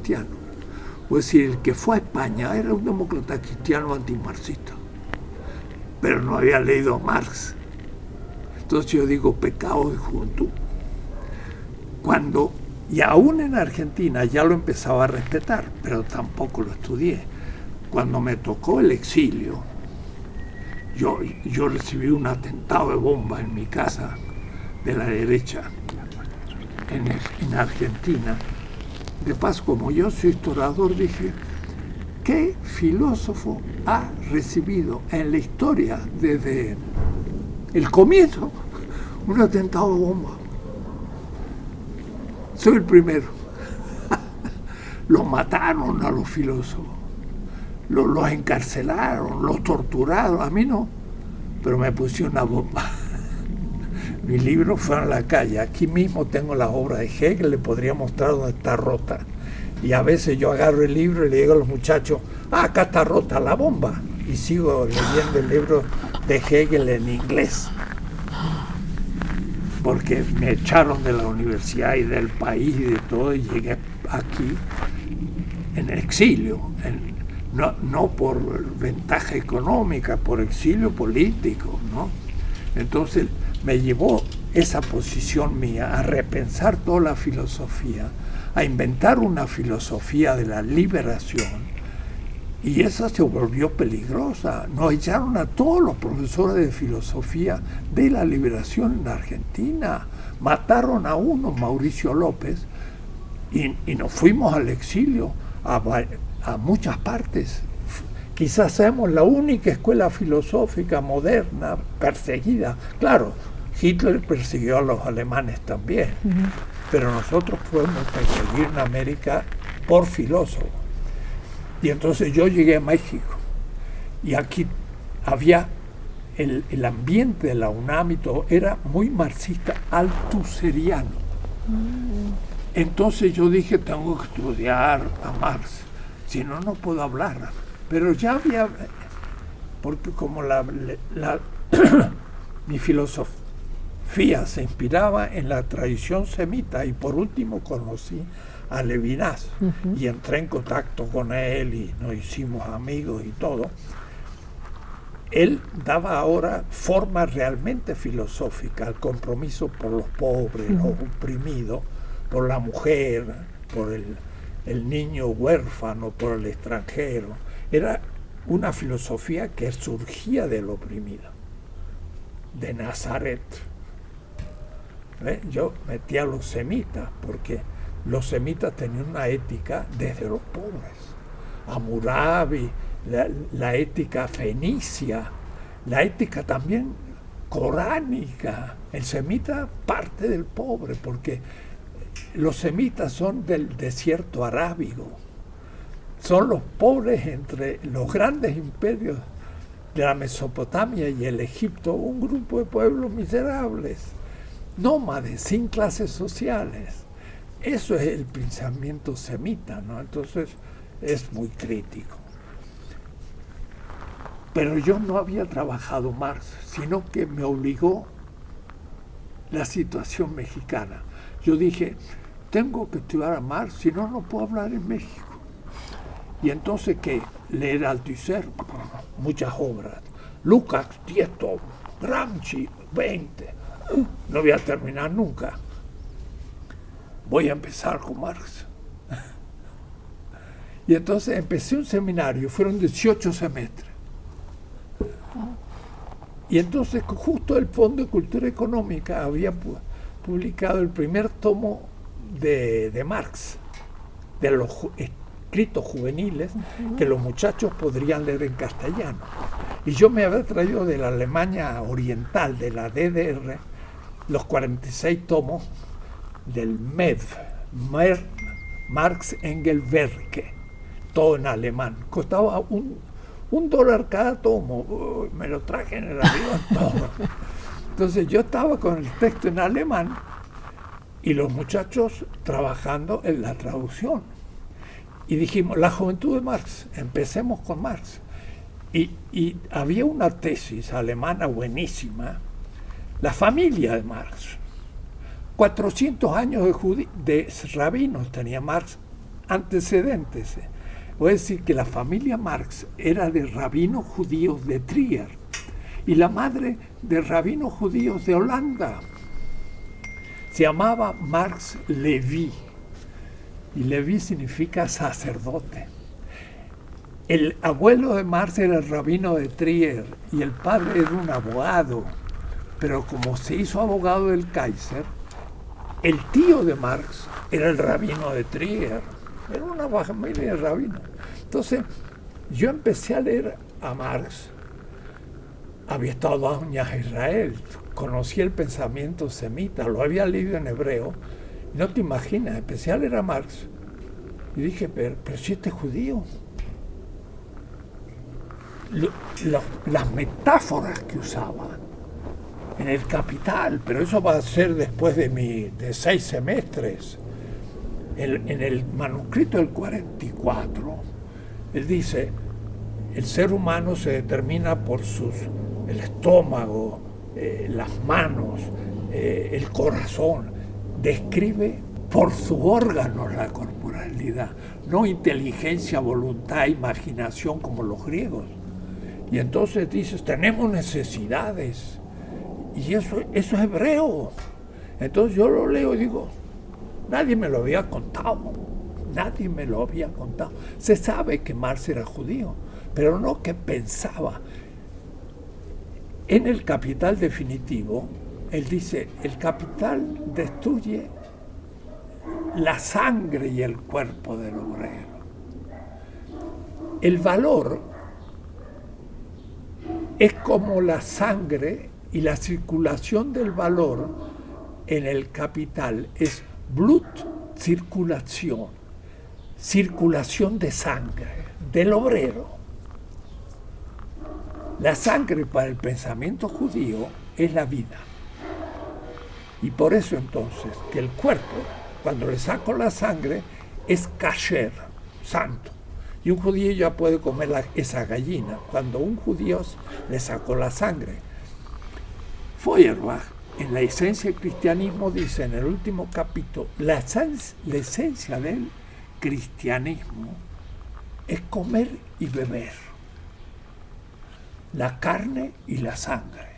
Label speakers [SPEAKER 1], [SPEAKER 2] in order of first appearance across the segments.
[SPEAKER 1] cristiano. Es decir, el que fue a España era un demócrata cristiano antimarxista, pero no había leído Marx. Entonces yo digo, pecado de juventud. Y aún en Argentina ya lo empezaba a respetar, pero tampoco lo estudié. Cuando me tocó el exilio, yo recibí un atentado de bomba en mi casa de la derecha en Argentina. De paso, como yo soy historiador, dije, ¿qué filósofo ha recibido en la historia desde el comienzo un atentado de bomba? Soy el primero. Los mataron a los filósofos, los encarcelaron, los torturaron. A mí no, pero me pusieron una bomba. Mis libros fueron a la calle. Aquí mismo tengo la obra de Hegel, le podría mostrar dónde está rota. Y a veces yo agarro el libro y le digo a los muchachos, acá está rota la bomba. Y sigo leyendo el libro de Hegel en inglés. Porque me echaron de la universidad y del país y de todo, y llegué aquí en exilio, no por ventaja económica, por exilio político, ¿no? Entonces me llevó esa posición mía a repensar toda la filosofía, a inventar una filosofía de la liberación, y esa se volvió peligrosa. Nos echaron a todos los profesores de filosofía de la liberación en Argentina. Mataron a uno, Mauricio López, y nos fuimos al exilio a muchas partes. Quizás seamos la única escuela filosófica moderna perseguida. Claro, Hitler persiguió a los alemanes también, pero nosotros fuimos perseguidos en América por filósofos. Y entonces yo llegué a México y aquí había el ambiente de la UNAM y todo, era muy marxista, altuseriano. Entonces yo dije, tengo que estudiar a Marx, si no, no puedo hablar. Pero ya había, porque como mi filosofía se inspiraba en la tradición semita, y por último conocí a Levinas, y entré en contacto con él y nos hicimos amigos y todo. Él daba ahora forma realmente filosófica al compromiso por los pobres, los oprimidos, por la mujer, por el niño huérfano, por el extranjero. Era una filosofía que surgía del oprimido, de Nazaret. Yo metí a los semitas, porque los semitas tenían una ética desde los pobres. Hammurabi, la ética fenicia, la ética también coránica. El semita parte del pobre, porque los semitas son del desierto arábigo. Son los pobres entre los grandes imperios de la Mesopotamia y el Egipto, un grupo de pueblos miserables, nómades, sin clases sociales. Eso es el pensamiento semita, ¿no? Entonces es muy crítico. Pero yo no había trabajado Marx, sino que me obligó la situación mexicana. Yo dije, tengo que estudiar a Marx, si no, no puedo hablar en México. Y entonces, ¿qué? Leer Althusser, muchas obras. Lukács, 10 tomos. Gramsci, 20. No voy a terminar nunca. Voy a empezar con Marx. Y entonces empecé un seminario, fueron 18 semestres. Y entonces justo el Fondo de Cultura Económica había publicado el primer tomo de Marx, de los escritos juveniles que los muchachos podrían leer en castellano. Y yo me había traído de la Alemania Oriental, de la DDR, los 46 tomos del MEV, Marx Engels Werke, todo en alemán. Costaba $1 cada tomo. Me lo traje en el avión todo. Entonces yo estaba con el texto en alemán y los muchachos trabajando en la traducción. Y dijimos, la juventud de Marx, empecemos con Marx. Y había una tesis alemana buenísima, la familia de Marx. 400 años de rabinos tenía Marx antecedentes. Voy a decir que la familia Marx era de rabinos judíos de Trier y la madre de rabinos judíos de Holanda. Se llamaba Marx Levy y Levy significa sacerdote. El abuelo de Marx era el rabino de Trier y el padre era un abogado, pero como se hizo abogado del Kaiser, el tío de Marx era el rabino de Trier. Era una familia de rabinos. Entonces, yo empecé a leer a Marx. Había estado 2 años en Israel, conocí el pensamiento semita, lo había leído en hebreo. No te imaginas, empecé a leer a Marx y dije, pero si este es judío. Las metáforas que usaba en el Capital, pero eso va a ser después de 6 semestres. En el manuscrito del 44, él dice, el ser humano se determina por el estómago, las manos, el corazón. Describe por sus órganos la corporalidad, no inteligencia, voluntad, imaginación como los griegos. Y entonces dices, tenemos necesidades. Y eso es hebreo. Entonces yo lo leo y digo, nadie me lo había contado. Nadie me lo había contado. Se sabe que Marx era judío, pero no que pensaba. En el Capital definitivo, él dice, el capital destruye la sangre y el cuerpo del obrero. El valor es como la sangre y la circulación del valor en el capital es Blutzirkulación, circulación de sangre del obrero. La sangre para el pensamiento judío es la vida. Y por eso entonces que el cuerpo, cuando le saco la sangre, es kasher, santo. Y un judío ya puede comer esa gallina cuando un judío le sacó la sangre. Feuerbach, en la esencia del cristianismo, dice en el último capítulo, la esencia del cristianismo es comer y beber, la carne y la sangre,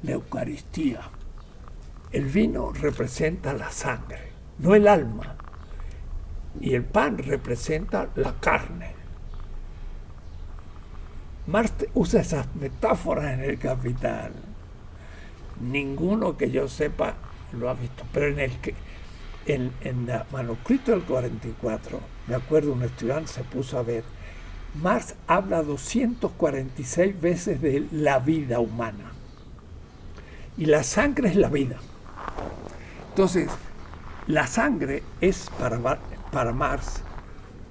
[SPEAKER 1] la Eucaristía. El vino representa la sangre, no el alma. Y el pan representa la carne. Marx usa esas metáforas en el Capital. Ninguno que yo sepa lo ha visto. Pero en el manuscrito del 44, me acuerdo, un estudiante se puso a ver, Marx habla 246 veces de la vida humana. Y la sangre es la vida. Entonces, la sangre es para Marx,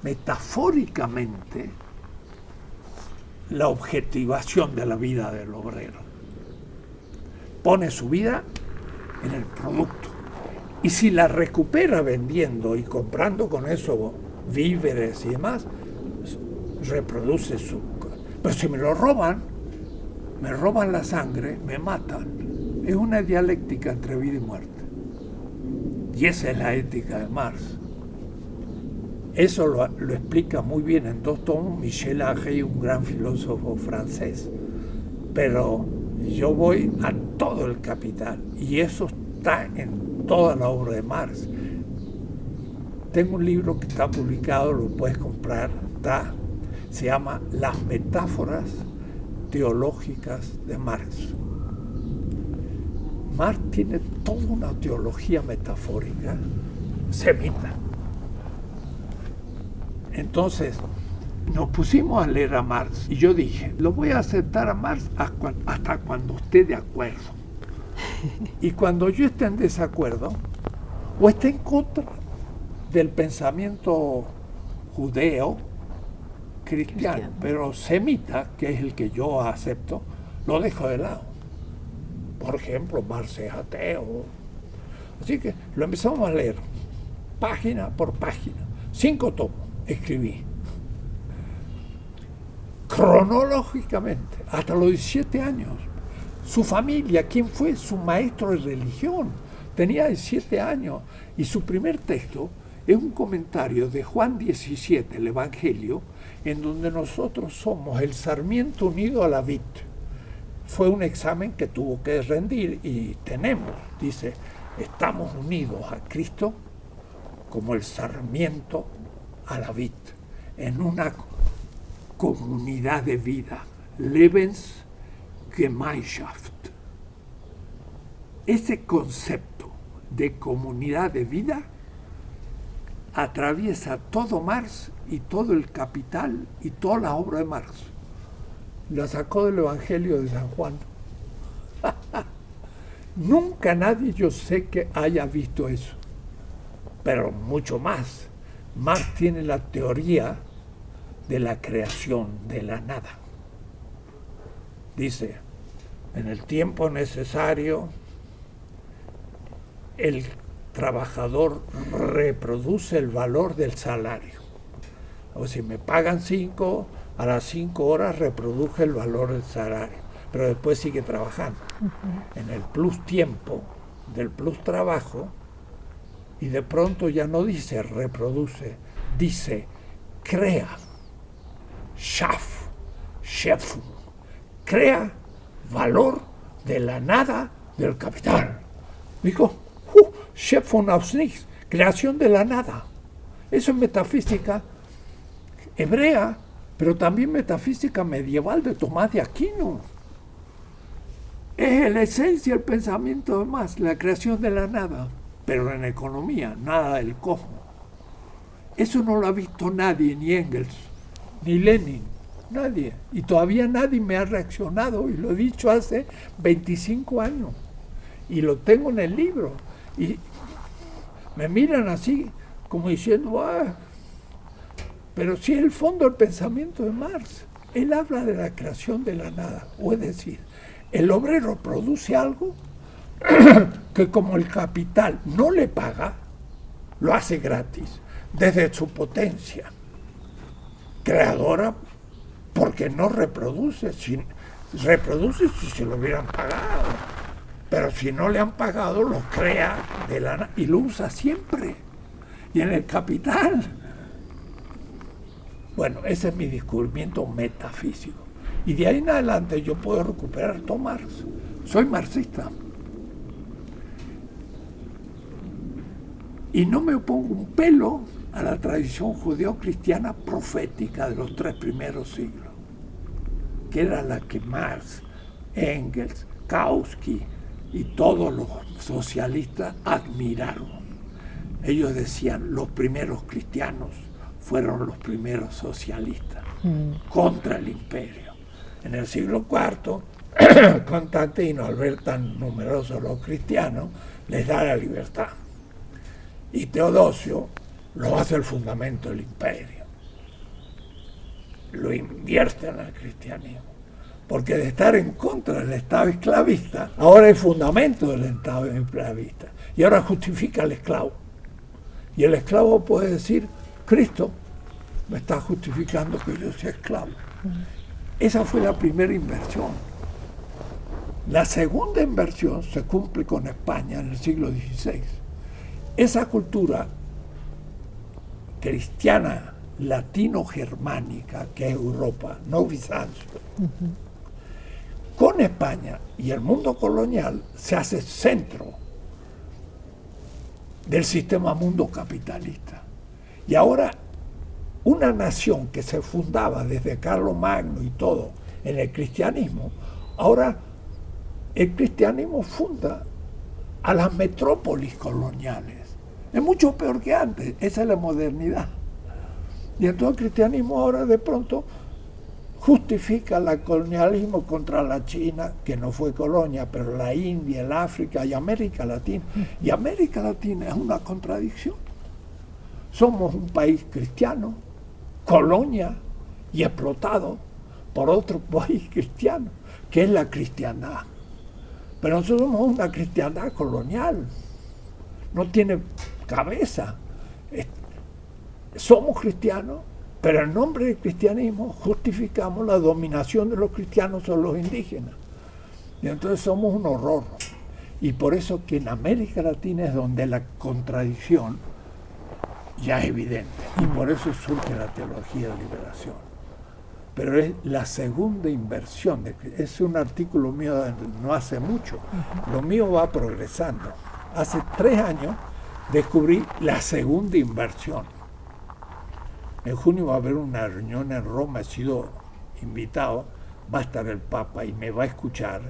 [SPEAKER 1] metafóricamente, la objetivación de la vida del obrero. Pone su vida en el producto. Y si la recupera vendiendo y comprando con eso víveres y demás, reproduce su... Pero si me roban la sangre, me matan. Es una dialéctica entre vida y muerte. Y esa es la ética de Marx. Eso lo explica muy bien en 2 tomos Michel Anger, un gran filósofo francés. Pero yo voy a todo el Capital y eso está en toda la obra de Marx. Tengo un libro que está publicado, lo puedes comprar, se llama Las metáforas teológicas de Marx. Marx tiene toda una teología metafórica semita. Entonces, nos pusimos a leer a Marx y yo dije, lo voy a aceptar a Marx hasta cuando esté de acuerdo. Y cuando yo esté en desacuerdo, o esté en contra del pensamiento judeo, cristiano, pero semita, que es el que yo acepto, lo dejo de lado. Por ejemplo, Marx es ateo. Así que lo empezamos a leer, página por página, 5 tomos. Escribí cronológicamente hasta los 17 años. Su familia, ¿quién fue su maestro de religión? Tenía 17 años y su primer texto es un comentario de Juan 17, el Evangelio, en donde nosotros somos el sarmiento unido a la vid. Fue un examen que tuvo que rendir y tenemos, dice, estamos unidos a Cristo como el sarmiento a la vid, en una comunidad de vida, Lebensgemeinschaft. Ese concepto de comunidad de vida atraviesa todo Marx y todo el Capital y toda la obra de Marx. La sacó del Evangelio de San Juan. Nunca nadie yo sé que haya visto eso, pero mucho más. Marx tiene la teoría de la creación de la nada. Dice, en el tiempo necesario, el trabajador reproduce el valor del salario. O si me pagan 5, a las 5 horas reproduje el valor del salario, pero después sigue trabajando. En el plus tiempo del plus trabajo, y de pronto ya no dice reproduce, dice crea, Schöpfung, crea valor de la nada del capital. Dijo, Schöpfung aus nichts, creación de la nada. Eso es metafísica hebrea, pero también metafísica medieval de Tomás de Aquino. Es la esencia del pensamiento de Marx, la creación de la nada, pero en economía, nada del cosmos. Eso no lo ha visto nadie, ni Engels, ni Lenin, nadie. Y todavía nadie me ha reaccionado, y lo he dicho hace 25 años. Y lo tengo en el libro. Y me miran así, como diciendo, pero si es el fondo del pensamiento de Marx. Él habla de la creación de la nada. O es decir, el obrero produce algo que como el capital no le paga, lo hace gratis, desde su potencia creadora, porque no reproduce. Reproduce si se lo hubieran pagado. Pero si no le han pagado, lo crea de la nada y lo usa siempre. Y en el capital. Bueno, ese es mi descubrimiento metafísico. Y de ahí en adelante yo puedo recuperar todo Marx. Soy marxista. Y no me opongo un pelo a la tradición judeo-cristiana profética de los 3 primeros siglos, que era la que Marx, Engels, Kautsky y todos los socialistas admiraron. Ellos decían, los primeros cristianos fueron los primeros socialistas contra el imperio. En el siglo IV, Constantino, al ver tan numerosos los cristianos, les da la libertad. Y Teodosio lo hace el fundamento del imperio. Lo invierte en el cristianismo. Porque de estar en contra del Estado esclavista, ahora es fundamento del Estado esclavista. Y ahora justifica al esclavo. Y el esclavo puede decir, Cristo me está justificando que yo sea esclavo. Esa fue la primera inversión. La segunda inversión se cumple con España en el siglo XVI. Esa cultura cristiana latino-germánica, que es Europa, no Bizancio, con España y el mundo colonial se hace centro del sistema mundo capitalista. Y ahora una nación que se fundaba desde Carlomagno y todo en el cristianismo, ahora el cristianismo funda a las metrópolis coloniales. Es mucho peor que antes, esa es la modernidad. Y entonces el cristianismo ahora de pronto justifica el colonialismo contra la China, que no fue colonia, pero la India, el África y América Latina. Y América Latina es una contradicción. Somos un país cristiano, colonia y explotado por otro país cristiano, que es la cristiandad. Pero nosotros somos una cristiandad colonial, no tiene cabeza. Somos cristianos, pero en nombre del cristianismo justificamos la dominación de los cristianos sobre los indígenas. Y entonces somos un horror. Y por eso que en América Latina es donde la contradicción ya es evidente, y por eso surge la teología de liberación. Pero es la segunda inversión, es un artículo mío de no hace mucho, lo mío va progresando. Hace 3 años descubrí la segunda inversión. En junio va a haber una reunión en Roma, he sido invitado, va a estar el Papa y me va a escuchar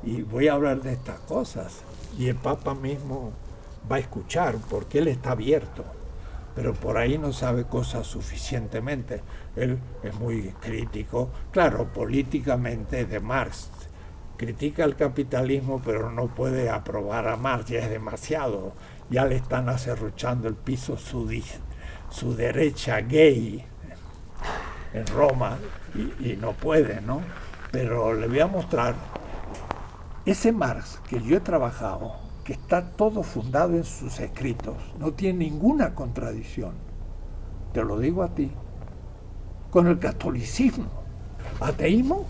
[SPEAKER 1] y voy a hablar de estas cosas y el Papa mismo va a escuchar porque él está abierto, pero por ahí no sabe cosas suficientemente. Él es muy crítico, claro, políticamente de Marx. Critica el capitalismo, pero no puede aprobar a Marx, ya es demasiado. Ya le están acerruchando el piso su derecha gay en Roma y no puede, ¿no? Pero le voy a mostrar ese Marx que yo he trabajado, que está todo fundado en sus escritos, no tiene ninguna contradicción, te lo digo a ti, con el catolicismo. ¿Ateísmo?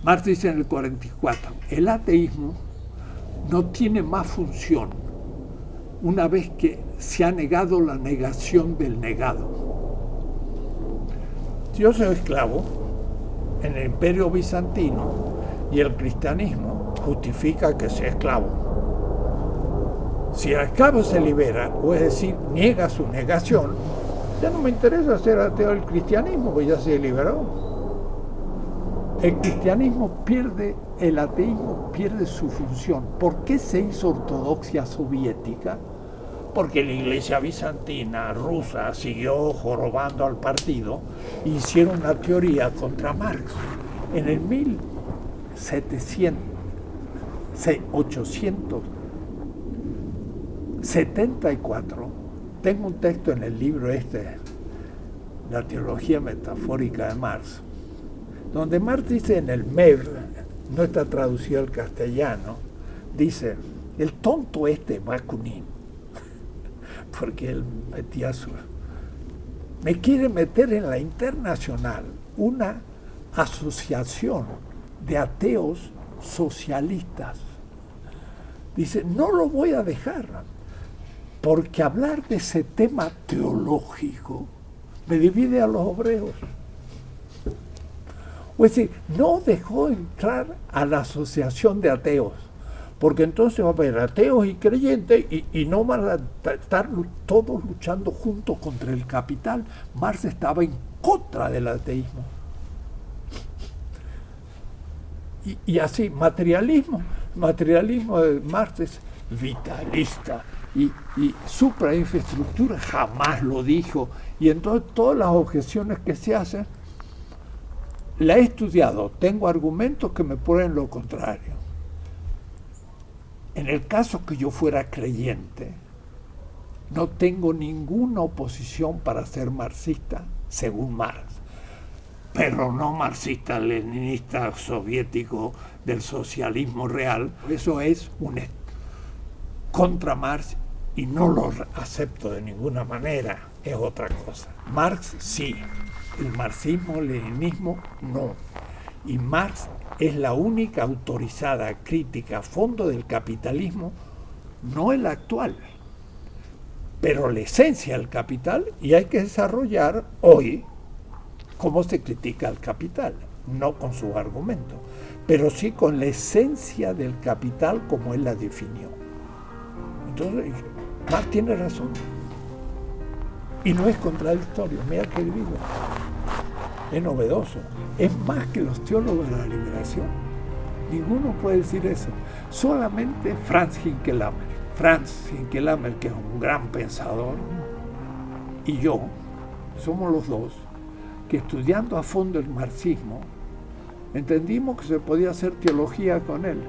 [SPEAKER 1] Marx dice en el 44, el ateísmo no tiene más función una vez que se ha negado la negación del negado. Yo soy esclavo en el Imperio Bizantino y el cristianismo justifica que sea esclavo. Si el esclavo se libera, o es decir, niega su negación, ya no me interesa ser ateo del cristianismo, porque ya se liberó. El cristianismo pierde, el ateísmo pierde su función. ¿Por qué se hizo ortodoxia soviética? Porque la iglesia bizantina, rusa, siguió jorobando al partido e hicieron una teoría contra Marx. En el 1874, tengo un texto en el libro La teología metafórica de Marx, donde Marx dice en el MEV, no está traducido al castellano, dice, el tonto Bakunin, porque él metía me quiere meter en la internacional una asociación de ateos socialistas. Dice, no lo voy a dejar, porque hablar de ese tema teológico me divide a los obreros. Es decir, no dejó entrar a la asociación de ateos, porque entonces va a haber ateos y creyentes y no van a estar todos luchando juntos contra el capital. Marx estaba en contra del ateísmo. Y así, materialismo de Marx es vitalista y suprainfraestructura jamás lo dijo. Y entonces todas las objeciones que se hacen, la he estudiado, tengo argumentos que me prueben lo contrario. En el caso que yo fuera creyente, no tengo ninguna oposición para ser marxista, según Marx, pero no marxista, leninista, soviético, del socialismo real. Eso es contra Marx y no lo acepto de ninguna manera, es otra cosa. Marx sí, el marxismo, el leninismo no. Y Marx es la única autorizada crítica a fondo del capitalismo, no el actual, pero la esencia del capital, y hay que desarrollar hoy cómo se critica al capital, no con sus argumentos, pero sí con la esencia del capital como él la definió. Entonces, Marx tiene razón. Y no es contradictorio, mira qué digo. Es novedoso. Es más que los teólogos de la liberación. Ninguno puede decir eso. Solamente Franz Hinckelammer. Franz Hinckelammer, que es un gran pensador, y yo, somos los dos, que estudiando a fondo el marxismo, entendimos que se podía hacer teología con él.